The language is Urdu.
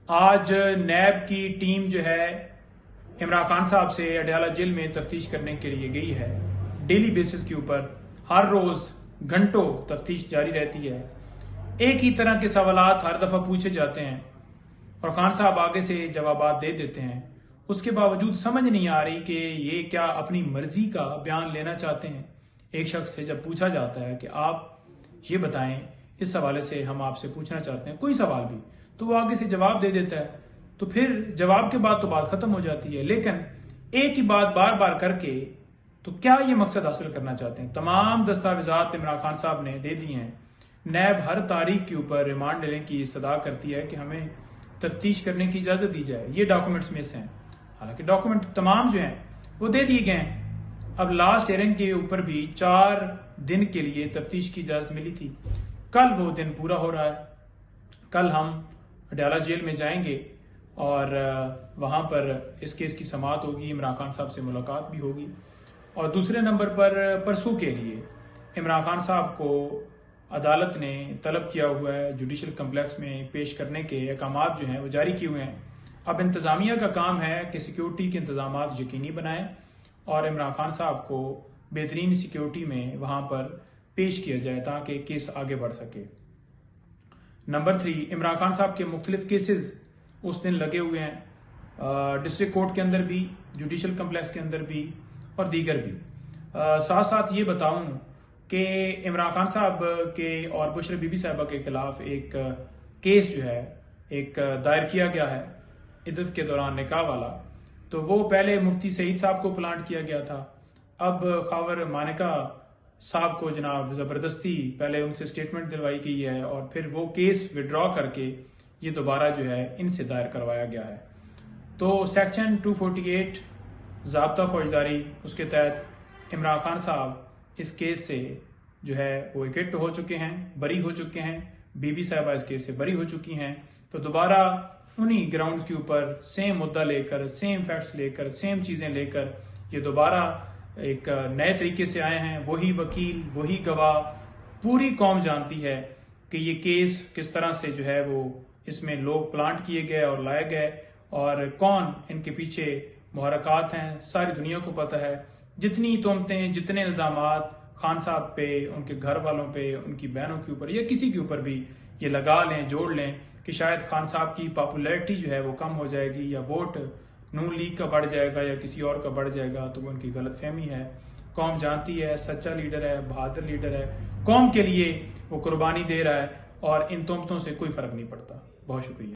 آج نیب کی ٹیم جو ہے عمران خان صاحب سے اڈیالہ جیل میں تفتیش کرنے کے لیے گئی ہے۔ ڈیلی بیسس کے اوپر ہر روز گھنٹوں تفتیش جاری رہتی ہے۔ ایک ہی طرح کے سوالات ہر دفعہ پوچھے جاتے ہیں اور خان صاحب آگے سے جوابات دے دیتے ہیں۔ اس کے باوجود سمجھ نہیں آ رہی کہ یہ کیا اپنی مرضی کا بیان لینا چاہتے ہیں۔ ایک شخص سے جب پوچھا جاتا ہے کہ آپ یہ بتائیں، اس حوالے سے ہم آپ سے پوچھنا چاہتے ہیں کوئی سوال بھی، تو وہ آگے سے جواب دے دیتا ہے، تو پھر جواب کے بعد تو بات ختم ہو جاتی ہے۔ لیکن ایک ہی بات بار بار کر کے تو کیا یہ مقصد حاصل کرنا چاہتے ہیں؟ تمام دستاویزات عمران خان صاحب نے دے دی ہیں۔ نیب ہر تاریخ کے اوپر ریمانڈ لینے کی استدعا کرتی ہے کہ ہمیں تفتیش کرنے کی اجازت دی جائے، یہ ڈاکومنٹس میں سے ہیں۔ حالانکہ ڈاکومنٹ تمام جو ہیں وہ دے دیے گئے ہیں۔ اب لاسٹ ہیئرنگ کے اوپر بھی 4 دن کے لیے تفتیش کی اجازت ملی تھی۔ کل وہ دن پورا ہو رہا ہے۔ کل ہم اڈیالہ جیل میں جائیں گے اور وہاں پر اس کیس کی سماعت ہوگی، عمران خان صاحب سے ملاقات بھی ہوگی۔ اور دوسرے نمبر پر پرسوں کے لیے عمران خان صاحب کو عدالت نے طلب کیا ہوا ہے، جوڈیشل کمپلیکس میں پیش کرنے کے احکامات جو ہیں وہ جاری کیے ہوئے ہیں۔ اب انتظامیہ کا کام ہے کہ سیکیورٹی کے انتظامات یقینی بنائیں اور عمران خان صاحب کو بہترین سیکیورٹی میں وہاں پر پیش کیا جائے تاکہ کیس آگے بڑھ سکے۔ نمبر 3، عمران خان صاحب کے مختلف کیسز اس دن لگے ہوئے ہیں، ڈسٹرکٹ کورٹ کے اندر بھی، جوڈیشل کمپلیکس کے اندر بھی اور دیگر بھی۔ ساتھ ساتھ یہ بتاؤں کہ عمران خان صاحب کے اور بشرا بی بی صاحبہ کے خلاف ایک کیس جو ہے ایک دائر کیا گیا ہے عدت کے دوران نکاح والا، تو وہ پہلے مفتی سعید صاحب کو پلانٹ کیا گیا تھا۔ اب خاور مانکا صاحب کو جناب زبردستی پہلے ان سے سٹیٹمنٹ دلوائی گئی ہے اور پھر وہ کیس وڈرا کر کے یہ دوبارہ جو ہے ان سے دائر کروایا گیا ہے۔ تو سیکشن 248 ضابطہ فوجداری، اس کے تحت عمران خان صاحب اس کیس سے جو ہے وہ ایکٹ ہو چکے ہیں، بری ہو چکے ہیں، بی بی صاحبہ اس کیس سے بری ہو چکی ہیں۔ تو دوبارہ انہی گراؤنڈز کے اوپر سیم مدعا لے کر، سیم فیکٹس لے کر، سیم چیزیں لے کر یہ دوبارہ ایک نئے طریقے سے آئے ہیں۔ وہی وکیل، وہی گواہ، پوری قوم جانتی ہے کہ یہ کیس کس طرح سے جو ہے وہ اس میں لوگ پلانٹ کیے گئے اور لائے گئے اور کون ان کے پیچھے محرکات ہیں، ساری دنیا کو پتہ ہے۔ جتنی تہمتیں، جتنے الزامات خان صاحب پہ، ان کے گھر والوں پہ، ان کی بہنوں کے اوپر یا کسی کے اوپر بھی یہ لگا لیں، جوڑ لیں کہ شاید خان صاحب کی پاپولیرٹی جو ہے وہ کم ہو جائے گی یا ووٹ نون لیگ کا بڑھ جائے گا یا کسی اور کا بڑھ جائے گا، تو وہ ان کی غلط فہمی ہے۔ قوم جانتی ہے سچا لیڈر ہے، بہادر لیڈر ہے، قوم کے لیے وہ قربانی دے رہا ہے اور ان تہمتوں سے کوئی فرق نہیں پڑتا۔ بہت شکریہ۔